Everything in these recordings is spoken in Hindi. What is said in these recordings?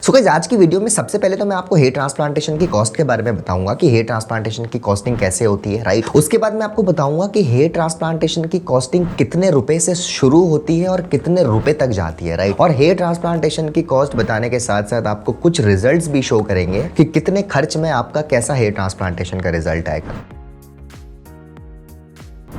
सो गाइस आज की वीडियो में सबसे पहले तो मैं आपको हेयर ट्रांसप्लांटेशन की कॉस्ट के बारे में बताऊंगा कि हेयर ट्रांसप्लांटेशन की कॉस्टिंग कैसे होती है, राइट। उसके बाद मैं आपको बताऊंगा कि हेयर ट्रांसप्लांटेशन की कॉस्टिंग कितने रुपए से शुरू होती है और कितने रुपए तक जाती है, राइट। और हेयर ट्रांसप्लांटेशन की कॉस्ट बताने के साथ साथ आपको कुछ रिजल्ट्स भी शो करेंगे कि कितने खर्च में आपका कैसा हेयर ट्रांसप्लांटेशन का रिजल्ट आएगा।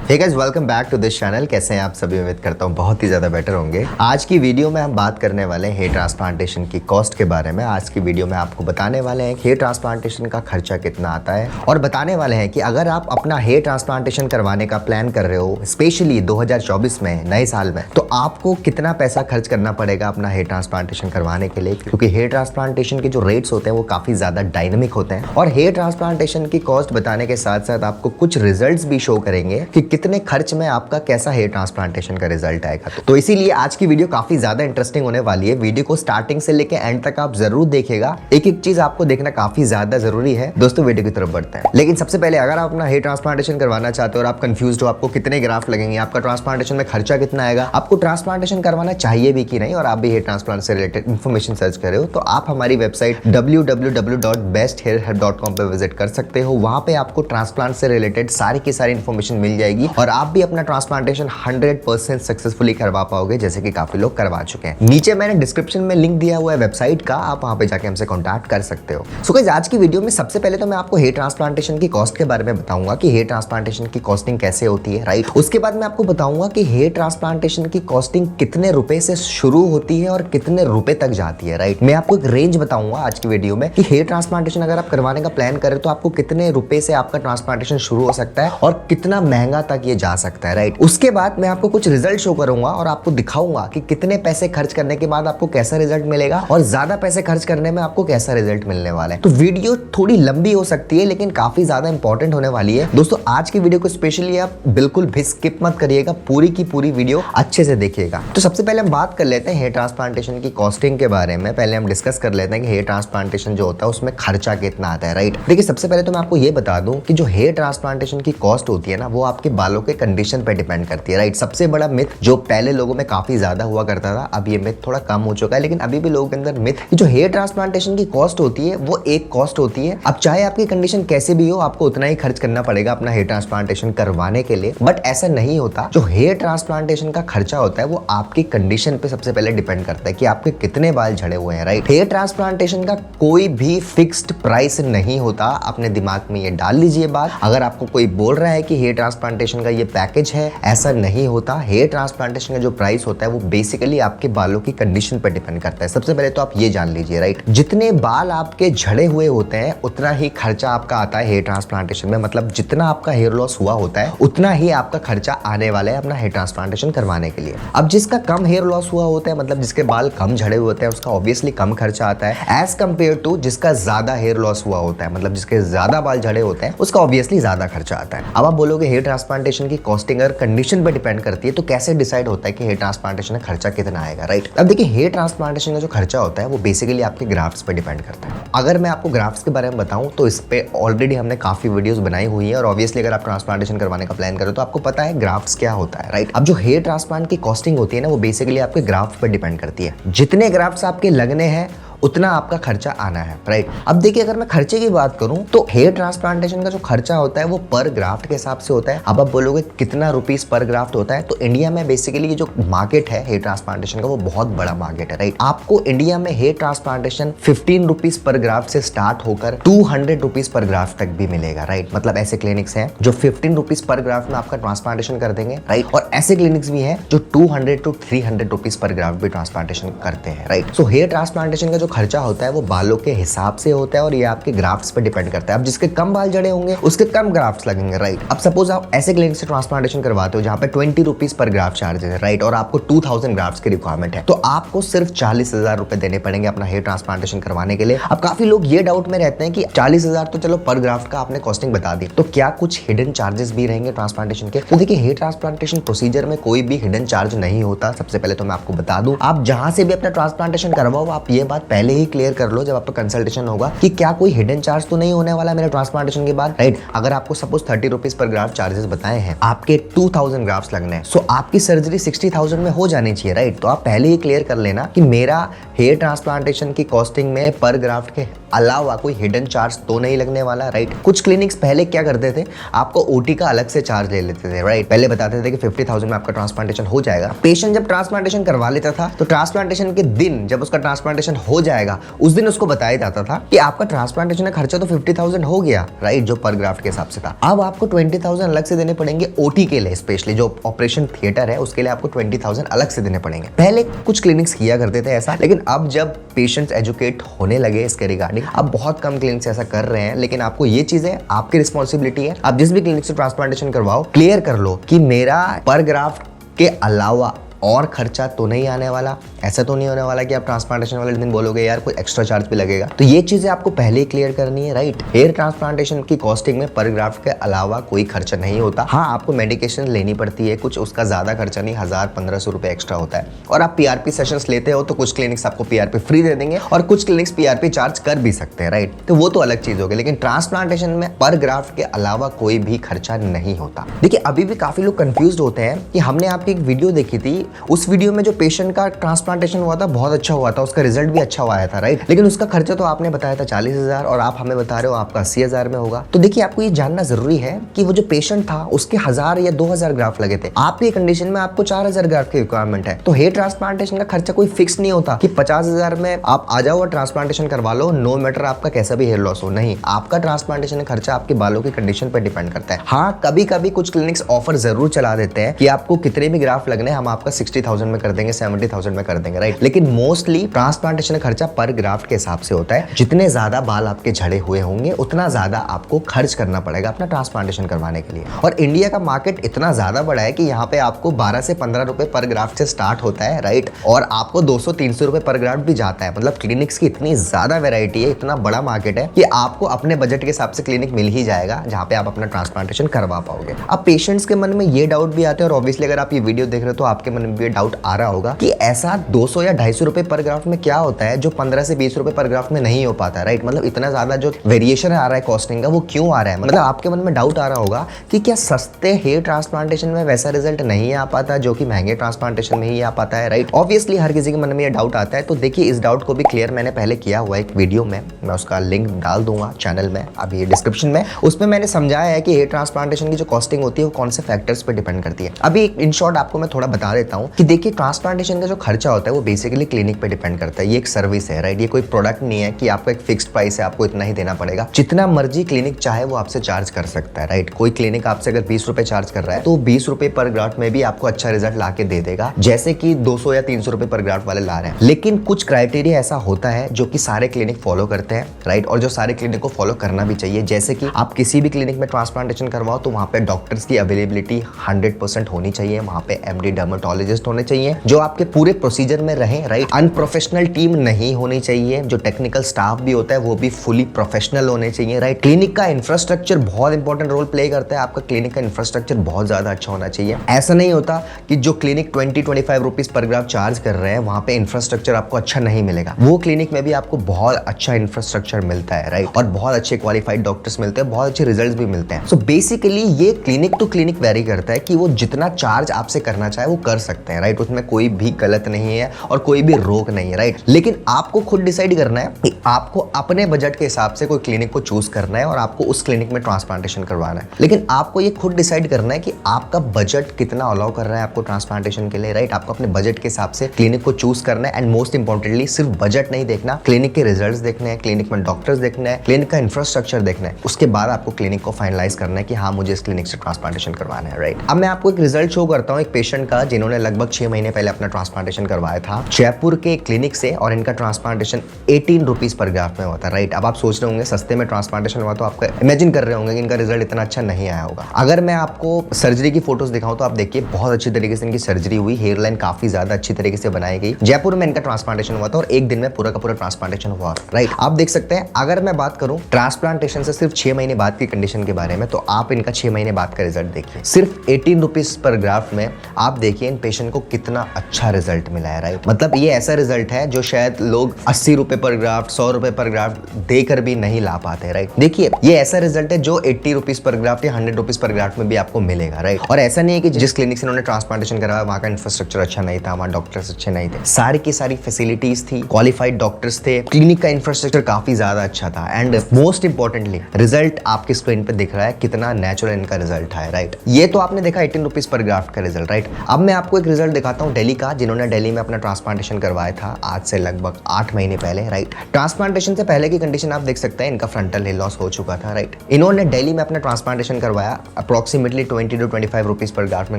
Hey guys, welcome back to this channel. कैसे हैं आप सभी? उम्मीद करता हूँ बहुत ही ज़्यादा बेटर होंगे। आज की वीडियो में हम बात करने वाले हैं हेयर ट्रांसप्लांटेशन की कॉस्ट के बारे में। आज की वीडियो में आपको बताने वाले हैं हेयर ट्रांसप्लांटेशन का खर्चा कितना आता है और बताने वाले हैं कि अगर आप अपना हेयर ट्रांसप्लांटेशन करवाने का प्लान कर रहे हो, स्पेशली 2024 में नए साल में, तो आपको कितना पैसा खर्च करना पड़ेगा अपना हेयर ट्रांसप्लांटेशन करवाने के लिए, क्योंकि हेयर ट्रांसप्लांटेशन के जो रेट्स होते हैं वो काफ़ी ज़्यादा डायनेमिक होते हैं। और हेयर ट्रांसप्लांटेशन की कॉस्ट बताने के साथ साथ आपको कुछ रिजल्ट्स भी शो करेंगे कि कितने खर्च में आपका कैसा हेयर ट्रांसप्लांटेशन का रिजल्ट आएगा। तो इसीलिए आज की वीडियो काफी ज्यादा इंटरेस्टिंग होने वाली है। वीडियो को स्टार्टिंग से लेकर एंड तक आप जरूर देखिएगा। एक एक चीज आपको देखना काफी ज्यादा जरूरी है। दोस्तों वीडियो की तरफ बढ़ते हैं, लेकिन सबसे पहले अगर आप अपना हेयर ट्रांसप्लांटेशन करवाना चाहते हो और आप कंफ्यूज्ड हो आपको कितने ग्राफ्ट लगेंगे, आपका ट्रांसप्लांटेशन में खर्चा कितना आएगा, आपको ट्रांसप्लांटेशन करवाना चाहिए भी कि नहीं, और आप भी हेयर ट्रांसप्लांट से रिलेटेड इन्फॉर्मेशन सर्च कर रहे हो, तो आप हमारी वेबसाइट www.besthairhelp.com पे विजिट कर सकते हो। वहां पे आपको ट्रांसप्लांट से रिलेटेड सारी की सारी इन्फॉर्मेशन मिल जाएगी और आप भी अपना ट्रांसप्लांटेशन 100% सक्सेसफुली करवा पाओगे, जैसे कि काफी लोग करवा चुके हैं। नीचे मैंने डिस्क्रिप्शन में लिंक दिया हुआ है वेबसाइट का, आप वहां पे जाके हमसे कांटेक्ट कर सकते हो। सो गाइस आज की वीडियो में सबसे पहले तो मैं आपको हेयर ट्रांसप्लांटेशन की कॉस्ट के बारे में बताऊंगा कि हेयर ट्रांसप्लांटेशन की कॉस्टिंग कैसे होती है, राइट। उसके बाद मैं आपको बताऊंगा कि हेयर ट्रांसप्लांटेशन की कॉस्टिंग कितने रुपए से शुरू होती है और कितने रुपए तक जाती है, राइट। मैं आपको एक रेंज बताऊंगा आज की वीडियो में कि हेयर ट्रांसप्लांटेशन अगर आप करवाने का प्लान करें तो आपको कितने रुपए से आपका ट्रांसप्लांटेशन शुरू हो सकता है और कितना महंगा तक ये जा सकता है, राइट। उसके बाद मैं आपको कुछ रिजल्ट शो करूंगा और आपको दिखाऊंगा कि कितने पैसे खर्च करने के बाद आपको कैसा रिजल्ट मिलेगा और ज्यादा पैसे खर्च करने में आपको कैसा रिजल्ट मिलने वाला है। तो वीडियो थोड़ी लंबी हो सकती है लेकिन काफी ज्यादा इंपॉर्टेंट होने वाली है। दोस्तों आज की वीडियो को स्पेशली आप बिल्कुल भी स्किप मत करिएगा, पूरी की पूरी वीडियो अच्छे से देखिएगा। तो सबसे पहले हम बात कर लेते हैं हेयर ट्रांसप्लांटेशन की कॉस्टिंग के बारे में। पहले हम डिस्कस कर लेते हैं कि हेयर ट्रांसप्लांटेशन जो होता है उसमें खर्चा कितना आता है, राइट। देखिए सबसे पहले तो मैं आपको ये बता दूं कि जो हेयर ट्रांसप्लांटेशन की कॉस्ट होती है ना, वो आपके बालों के कंडीशन पे डिपेंड करती है, राइट। सबसे बड़ा मिथ जो पहले लोगों में काफी ज्यादा हुआ करता था, अब ये मिथ थोड़ा कम हो चुका है, लेकिन अभी भी लोगों के अंदर मिथ जो हेयर ट्रांसप्लांटेशन की कॉस्ट होती है वो एक कॉस्ट होती है। अब चाहे आपकी कंडीशन कैसे भी हो, आपको उतना ही खर्च करना पड़ेगा अपना हेयर ट्रांसप्लांटेशन करवाने के लिए, बट ऐसा नहीं होता। जो हेयर ट्रांसप्लांटेशन का खर्चा होता है वो आपकी कंडीशन पे सबसे पहले डिपेंड करता है कि आपके कितने बाल झड़े हुए हैं, राइट। हेयर ट्रांसप्लांटेशन का कोई भी फिक्स्ड प्राइस नहीं होता, अपने दिमाग में ये डाल लीजिए बात। अगर आपको कोई बोल रहा है कि हेयर ट्रांसप्लांटेशन का ये पैकेज है, ऐसा नहीं होता। हेयर ट्रांसप्लांटेशन का जो प्राइस होता है वो बेसिकली आपके बालों की कंडीशन पर डिपेंड करता है। सबसे पहले तो आप ये जान लीजिए, राइट। जितने बाल आपके झड़े हुए होते हैं उतना ही खर्चा आपका आता है हेयर ट्रांसप्लांटेशन में। मतलब जितना आपका हेयर लॉस हुआ होता है उतना ही आपका खर्चा आने वाला है अपना हेयर ट्रांसप्लांटेशन करवाने के लिए। अब जिसका कम हेयर लॉस हुआ होता है, मतलब जिसके बाल कम झड़े हुए होते हैं, उसका ऑब्वियसली कम खर्चा आता है एज कंपेयर टू जिसका ज्यादा हेयर लॉस हुआ होता है, मतलब जिसके ज्यादा बाल झड़े होते हैं, उसका ऑब्वियसली ज्यादा खर्चा आता है। अब आप बोलोगे हेयर ट्रांसप्लांटेशन की कॉस्टिंग अगर कंडीशन पर डिपेंड करती है तो कैसे डिसाइड होता है कि हेयर ट्रांसप्लांटेशन में खर्चा कितना आएगा, राइट। अब देखिए हेयर ट्रांसप्लांटेशन का जो खर्चा होता है वो बेसिकली आपके ग्राफ्ट्स पे डिपेंड करता है। अगर मैं आपको ग्राफ्ट्स के बारे में बताऊं तो इस पे ऑलरेडी हमने काफी वीडियोस बनाई हुई है और ऑब्वियसली अगर आप ट्रांसप्लांटेशन करवाने का प्लान करो तो आपको पता है ग्राफ्ट्स क्या होता है, राइट। अब जो हेयर ट्रांसप्लांट की कॉस्टिंग होती है ना, वो बेसिकली आपके ग्राफ्ट पर डिपेंड करती है। जितने ग्राफ्ट्स आपके लगने हैं उतना आपका खर्चा आना है, राइट। अब देखिए अगर मैं खर्चे की बात करूं तो हेयर ट्रांसप्लांटेशन का जो खर्चा होता है वो पर ग्राफ्ट के हिसाब से होता है। अब आप बोलोगे कितना रुपीस पर ग्राफ्ट होता है, तो इंडिया में बेसिकली जो मार्केट है हेयर ट्रांसप्लांटेशन का वो बहुत बड़ा मार्केट है, राइट। आपको इंडिया में हेयर ट्रांसप्लांटेशन 15 रुपीस पर ग्राफ्ट से स्टार्ट होकर 200 रुपीस पर ग्राफ्ट तक भी मिलेगा, राइट। मतलब ऐसे क्लिनिक्स हैं जो 15 रुपीस पर ग्राफ्ट में आपका ट्रांसप्लांटेशन कर देंगे, राइट। और ऐसे क्लिनिक्स भी हैं जो 200 to 300 रुपीस पर ग्राफ्ट भी ट्रांसप्लांटेशन करते हैं, राइट। सो हेयर ट्रांसप्लांटेशन का जो खर्चा होता है वो बालों के हिसाब से होता है और ये आपके ग्राफ्ट्स पे डिपेंड करता है। अब जिसके कम बाल जड़े होंगे उसके कम ग्राफ्ट्स लगेंगे, राइट। अब सपोज आप ऐसे क्लिनिक से ट्रांसप्लांटेशन करवाते हो जहां पे 20 रुपीस पर ग्राफ्ट चार्ज है, राइट, और आपको 2000 ग्राफ्ट्स की रिक्वायरमेंट है, तो आपको सिर्फ 40,000 रुपए देने पड़ेंगे अपना हेयर ट्रांसप्लांटेशन करवाने के लिए। अब काफी लोग ये डाउट में रहते हैं कि 40,000 तो चलो पर ग्राफ्ट का आपने कॉस्टिंग बता दी, तो क्या कुछ हिडन चार्जेस भी रहेंगे ट्रांसप्लांटेशन के? तो देखिए हेयर ट्रांसप्लांटेशन प्रोसीजर में कोई भी हिडन चार्ज नहीं होता। सबसे पहले तो मैं आपको बता दूं, आप जहां से भी अपना ट्रांसप्लांटेशन करवाओ आप ये बात पहले ही क्लियर कर लो जब आपका कंसल्टेशन होगा कि क्या कोई हिडन चार्ज तो नहीं होने वाला मेरे ट्रांसप्लांटेशन के बाद, राइट। अगर आपको suppose 30 rupees per graft charges बताए हैं, आपके 2000 ग्राफ्ट लगने हैं, सो आपकी सर्जरी 60,000 में हो जानी चाहिए, राइट। तो आप पहले ही क्लियर कर लेना कि मेरा हेयर ट्रांसप्लांटेशन की कॉस्टिंग में पर ग्राफ्ट के अलावा कोई हिडन चार्ज तो नहीं लगने वाला, राइट। कुछ क्लिनिक्स पहले क्या करते थे, आपको ओटी का अलग से चार्ज ले लेते थे, राइट। पहले बताते थे कि 50,000 में आपका ट्रांसप्लांटेशन हो जाएगा। पेशेंट जब ट्रांसप्लांटेशन करवा लेता था तो ट्रांसप्लांटेशन के दिन जब उसका ट्रांसप्लांटेशन हो जाएगा उस दिन उसको बताया जाता था कि आपका ट्रांसप्लांटेशन का खर्चा तो 50,000 हो गया, राइट, जो पर ग्राफ्ट के हिसाब से था। अब आपको 20,000 अलग से देने पड़ेंगे ओटी के लिए, स्पेशली जो ऑपरेशन थिएटर है उसके लिए आपको 20,000 अलग से देने पड़ेंगे। पहले कुछ क्लिनिक्स किया करते थे ऐसा, लेकिन अब जब पेशेंट्स एजुकेट होने लगे इसके रिगार्डिंग, अब बहुत कम क्लिनिक्स ऐसा कर रहे हैं। लेकिन आपको ये चीजें आपकी रिस्पॉन्सिबिलिटी है, आप जिस भी क्लिनिक से ट्रांसप्लांटेशन करवाओ क्लियर कर लो कि मेरा पर ग्राफ्ट के अलावा और खर्चा तो नहीं आने वाला। ऐसा तो नहीं होने वाला कि आप ट्रांसप्लांटेशन वाले दिन बोलोगे यार कोई एक्स्ट्रा चार्ज भी लगेगा। तो ये चीजें आपको पहले ही क्लियर करनी है, राइट। हेयर ट्रांसप्लांटेशन की कॉस्टिंग में पर ग्राफ्ट के अलावा कोई खर्चा नहीं होता। हाँ, आपको मेडिकेशन लेनी पड़ती है, कुछ उसका ज्यादा खर्चा नहीं, 1000-1500 रुपए एक्स्ट्रा होता है। और आप पीआरपी सेशंस लेते हो तो कुछ क्लिनिक्स आपको पीआरपी फ्री दे देंगे और कुछ क्लिनिक्स पीआरपी चार्ज कर भी सकते हैं, राइट। तो वो तो अलग चीज होगी, लेकिन ट्रांसप्लांटेशन में पर ग्राफ्ट के अलावा कोई भी खर्चा नहीं होता। देखिए, अभी भी काफी लोग कंफ्यूज होते हैं कि हमने आपकी एक वीडियो देखी थी, उस वीडियो में जो पेशेंट का ट्रांसप्लांटेशन हुआ था बहुत अच्छा हुआ था, उसका रिजल्ट भी अच्छा आया था, राइट। लेकिन उसका खर्चा तो आपने बताया था 40,000 और आप हमें बता रहे हो आपका 80,000 में होगा। तो देखिए, आपको ये जानना जरूरी है कि वो जो पेशेंट था उसके 1000 या 2000 ग्राफ्ट लगे थे, आपकी कंडीशन में आपको 4000 ग्राफ्ट की रिक्वायरमेंट है। तो हेयर ट्रांसप्लांटेशन का खर्चा कोई फिक्स नहीं होता कि 50,000 में आप आ जाओ और ट्रांसप्लांटेशन करवा लो, नो मैटर आपका कैसा भी हेयर लॉस हो। नहीं, आपका ट्रांसप्लांटेशन का खर्चा आपके बालों की कंडीशन पर डिपेंड करता है। हाँ, कभी कभी कुछ क्लिनिक्स ऑफर जरूर चला देते हैं कि आपको कितने भी ग्राफ्ट लगने हम आपका 60,000 में कर देंगे, 70,000 में कर देंगे, राइट। लेकिन मोस्टली ट्रांसप्लांटेशन खर्चा पर ग्राफ्ट के हिसाब से होता है। जितने ज्यादा बाल आपके झड़े हुए होंगे उतना ज्यादा आपको खर्च करना पड़ेगा अपना ट्रांसप्लांटेशन करवाने के लिए। और इंडिया का मार्केट इतना ज्यादा बड़ा है कि यहाँ पे आपको 12 से 15 रुपए पर ग्राफ्ट से स्टार्ट होता है, राइट। और आपको 200-300 रुपए पर ग्राफ्ट भी जाता है। मतलब क्लिनिक्स की इतनी ज्यादा वेरायटी है, इतना बड़ा मार्केट है कि आपको अपने बजट के हिसाब से क्लिनिक मिल ही जाएगा जहाँ पे आप अपना ट्रांसप्लांटेशन करवा पाओगे। अब पेशेंट्स के मन में ये डाउट भी आते हैं, और ऑब्वियसली अगर आप ये वीडियो देख रहे हो तो आपके मन में भी डाउट आ रहा होगा कि ऐसा 200 या 250 रुपए पर ग्राफ्ट में क्या होता है जो 15 से 20 रुपए पर ग्राफ्ट में नहीं हो पाता, राइट। मतलब इतना ज्यादा जो वेरिएशन आ रहा है कॉस्टिंग का वो क्यों आ रहा है। मतलब आपके मन में डाउट आ रहा होगा कि क्या सस्ते हेयर ट्रांसप्लांटेशन में वैसा रिजल्ट नहीं आ पाता जो कि महंगे ट्रांसप्लांटेशन में ही आ पाता है, राइट। ऑब्वियसली हर किसी के मन में ये डाउट आता है। तो देखिए, इस डाउट को भी क्लियर मैंने पहले किया हुआ एक वीडियो में, मैं उसका लिंक डाल दूंगा चैनल में अभी डिस्क्रिप्शन में। उसमें मैंने समझाया है कि हेयर ट्रांसप्लांटेशन की जो कॉस्टिंग होती है वो कौन से फैक्टर्स पे डिपेंड करती है। अभी इन शॉर्ट आपको मैं थोड़ा बता देता हूँ कि देखिए, ट्रांसप्लांटेशन का जो खर्चा होता है वो बेसिकली क्लिनिक पे डिपेंड करता है। ये एक सर्विस है, राइट। ये कोई प्रोडक्ट नहीं है कि आपको एक फिक्स्ड प्राइस है, आपको इतना ही देना पड़ेगा। जितना मर्जी क्लिनिक चाहे वो आपसे चार्ज कर सकता है, राइट। कोई क्लिनिक आपसे अगर 20 रुपए चार्ज कर रहा है तो 20 रुपए पर ग्राफ्ट में भी आपको अच्छा रिजल्ट ला के दे देगा, जैसे कि 200 या 300 रुपए पर ग्राफ्ट वाले ला रहे हैं। लेकिन कुछ क्राइटेरिया ऐसा होता है जो कि सारे क्लिनिक फॉलो करते हैं, राइट। और जो सारे क्लिनिक को फॉलो करना भी चाहिए। जैसे कि आप किसी भी क्लिनिक में ट्रांसप्लांटेशन करवाओ तो वहां पे डॉक्टर्स की अवेलेबिलिटी 100% होनी चाहिए। वहां पे एमडी डर्मेटोलॉजिस्ट होने चाहिए जो आपके पूरे प्रोसीजर में रहे, राइट। अनप्रोफेशनल टीम नहीं होनी चाहिए। जो टेक्निकल स्टाफ भी होता है वो भी फुली प्रोफेशनल होने चाहिए, राइट। क्लिनिक का इंफ्रास्ट्रक्चर बहुत इंपॉर्टेंट रोल प्ले करता है। आपका क्लिनिक का इंफ्रास्ट्रक्चर बहुत ज्यादा अच्छा होना चाहिए। ऐसा नहीं होता कि जो clinic 20-25 rupees per graph charge कर रहे हैं वहां पे इंफ्रास्ट्रक्चर आपको अच्छा नहीं मिलेगा। वो क्लिनिक में भी आपको बहुत अच्छा इंफ्रास्ट्रक्चर मिलता है, राइट। और बहुत अच्छे क्वालिफाइड डॉक्टर्स मिलते हैं, बहुत अच्छे रिजल्ट भी मिलते हैं। सो बेसिकली ये क्लिनिक टू क्लिनिक वेरी करता है कि वो जितना चार्ज आपसे करना चाहे वो कर सकते हैं, राइट। उसमें कोई भी गलत नहीं है और कोई भी रोक नहीं है, राइट। लेकिन आपको खुद डिसाइड करना है कि आपको अपने बजट के हिसाब से कोई क्लिनिक को चूज करना है और आपको उस क्लिनिक में ट्रांसप्लांटेशन करवाना है। लेकिन आपको ये खुद डिसाइड करना है कि आपका बजट कितना अलाउ कर रहा है आपको ट्रांसप्लांटेशन के लिए, राइट। आपको अपने बजट के हिसाब से क्लिनिक को चूज करना है। एंड मोस्ट इंपॉर्टेंटली सिर्फ बजट नहीं देखना, क्लिनिक के रिजल्ट्स देखने हैं, क्लिनिक में डॉक्टर्स देखना है, क्लिनिक का इंफ्रास्ट्रक्चर देखना है। उसके बाद आपको क्लिनिक को फाइनलाइज करना है कि हाँ मुझे इस क्लिनिक से ट्रांसप्लांटेशन करवाना है, राइट। अब मैं आपको एक रिजल्ट शो करता हूँ एक पेशेंट का जिन्होंने लगभग 6 महीने पहले अपना ट्रांसप्लांटेशन करवाया था जयपुर के क्लिनिक से, और इनका ट्रांसप्लांटेशन 18 रुपीज पर ग्राफ में हुआ था, राइट। अब आप सोच रहे होंगे सस्ते में ट्रांसप्लांटेशन हुआ तो आपका इमेजिन कर रहे होंगे कि इनका रिजल्ट इतना अच्छा नहीं आया होगा। अगर मैं आपको सर्जरी की फोटोज दिखाऊं तो आप देखिए बहुत अच्छी तरीके से इनकी सर्जरी हुई, हेयर लाइन काफी ज्यादा अच्छी तरीके से बनाई गई। जयपुर में इनका ट्रांसप्लांटेशन हुआ था और एक दिन में पूरा का पूरा ट्रांसप्लांटेशन हुआ, राइट। आप देख सकते हैं। अगर मैं बात करूं ट्रांसप्लांटेशन से सिर्फ 6 महीने बाद की कंडीशन के बारे में, तो आप इनका 6 महीने बाद का रिजल्ट देखिए। सिर्फ 18 रुपीज पर ग्राफ में आप देखिए इन पेशेंट को कितना अच्छा रिजल्ट मिला है, राइट। मतलब ये ऐसा रिजल्ट है जो शायद लोग 80 रुपए पर ग्राफ्ट, 100 रुपए पर ग्राफ्ट देकर भी नहीं ला पाते, राइट। देखिए ये ऐसा रिजल्ट है जो 80 रुपीज पर ग्राफ्ट या 100 रुपीज पर ग्राफ्ट में भी आपको मिलेगा, राइट। और ऐसा नहीं है कि जिस क्लिनिक से उन्होंने ट्रांसप्लांटेशन कराया वहां का इंफ्रास्ट्रक्चर अच्छा नहीं था, वहां डॉक्टर्स अच्छे नहीं थे। सारी की सारी फैसिलिटीज थी, क्वालिफाइड डॉक्टर्स थे, क्लिनिक का इंफ्रास्ट्रक्चर काफी ज्यादा अच्छा था, एंड मोस्ट इंपॉर्टेंटली रिजल्ट आपकी स्क्रीन पे दिख रहा है, कितना नेचुरल इनका रिजल्ट है, राइट। ये तो आपने देखा 18 रुपीज पर ग्राफ्ट का रिजल्ट, राइट। अब मैं आपको एक रिजल्ट दिखाता हूँ दिल्ली का, जिन्होंने दिल्ली में अपना ट्रांसप्लांटेशन करवाया था आज से लगभग 8 महीने पहले, राइट। ट्रांसप्लांटेशन से पहले की कंडीशन आप देख सकते हैं, इनका फ्रंटल हेयर लॉस हो चुका था, राइट। इन्होंने दिल्ली में अपना ट्रांसप्लांटेशन करवाया, approximately 20 to 25 rupees per graft में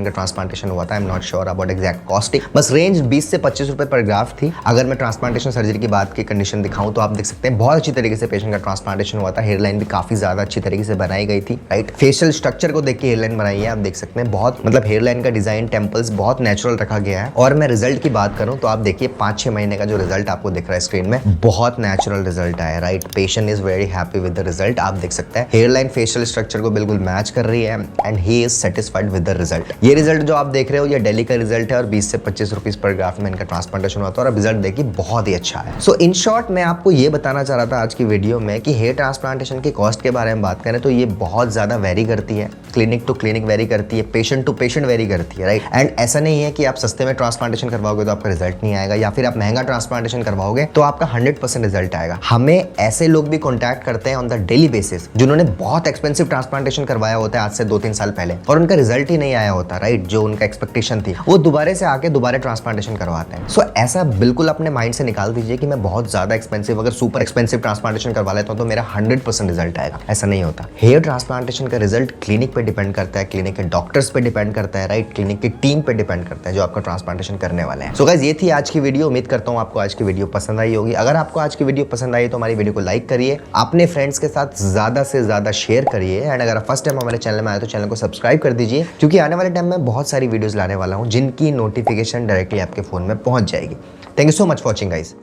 इनका ट्रांसप्लांटेशन हुआ था। I am not sure about exact costing, बस रेंज 20 से 25 रुपए पर ग्राफ्ट थी। अगर मैं ट्रांसप्लांटेशन सर्जरी की बात की कंडीशन दिखाऊं तो आप देख सकते हैं बहुत अच्छी तरीके से पेशेंट का ट्रांसप्लांटेशन हुआ था, हेयर लाइन भी काफी ज्यादा अच्छी तरीके से बनाई गई थी, राइट। फेशियल स्ट्रक्चर को देख के हेयर लाइन बनाई है, आप देख सकते हैं बहुत, मतलब हेयर लाइन का डिजाइन, टेम्पल्स बहुत नेचुरल रखा गया है। और मैं रिजल्ट की बात करूं तो आप देखिए 5-6 महीने का जो रिजल्ट आपको दिख रहा है स्क्रीन में, बहुत नेचुरल रिजल्ट आया, right. Patient is very happy with the result. आप देख सकते हैं हेयर लाइन फेशियल स्ट्रक्चर को बिल्कुल मैच कर रही है, and he is satisfied with the result. ये रिजल्ट जो आप देख रहे हो ये दिल्ली का रिजल्ट है, और 20 से 25 रुपीज पर ग्राफ्ट में इनका ट्रांसप्लांटेशन हुआ था, और रिजल्ट देखिए बहुत ही अच्छा है। सो इन शॉर्ट मैं आपको ये बताना चाह रहा था आज की वीडियो में कि हेयर ट्रांसप्लांटेशन की कॉस्ट के बारे में बात करें तो ये बहुत ज्यादा वेरी करती है, क्लिनिक टू क्लिनिक वेरी करती है, पेशेंट टू पेशेंट वेरी करती है, राइट। एंड ऐसा नहीं है कि आप सस्ते में ट्रांसप्लांटेशन करवाओगे तो आपका रिजल्ट नहीं आएगा, या फिर आप महंगा ट्रांसप्लांटेशन करवाओगे तो आपका 100% रिजल्ट आएगा। हमें ऐसे लोग भी कॉन्टैक्ट करते हैं ऑन द डेली बेसिस जिन्होंने बहुत एक्सपेंसिव ट्रांसप्लांटेशन करवाया होता है आज से 2-3 साल पहले, और उनका रिजल्ट ही नहीं आया होता, राइट। जो उनका एक्सपेक्टेशन थी वो दोबारा से आके दोबारा ट्रांसप्लांटेशन करवाते हैं। सो ऐसा बिल्कुल अपने माइंड से निकाल दीजिए कि मैं बहुत ज्यादा एक्सपेंसिव, अगर सुपर एक्सपेंसिव ट्रांसप्लांटेशन करवा लेता हूं तो मेरा 100% रिजल्ट आएगा, ऐसा नहीं होता। हेयर ट्रांसप्लांटेशन का रिजल्ट क्लिनिक पे डिपेंड करता है, क्लिनिक के डॉक्टर्स पे डिपेंड करता है, राइट। क्लिनिक की टीम पे डिपेंड करता है जो आपका ट्रांसप्लांटेशन करने वाले हैं। सो गाइस ये थी आज की वीडियो, उम्मीद करता हूं आपको आज की वीडियो पसंद आई होगी। अगर आपको आज की वीडियो पसंद आई तो हमारी वीडियो को लाइक करिए, अपने फ्रेंड्स के साथ ज्यादा से ज्यादा शेयर करिए, एंड अगर फर्स्ट टाइम हमारे चैनल में आए तो चैनल को सब्सक्राइब कर दीजिए, क्योंकि आने वाले टाइम में बहुत सारी वीडियोस लाने वाला हूं जिनकी नोटिफिकेशन डायरेक्टली आपके फोन में पहुंच जाएगी। Thank you so much for watching guys.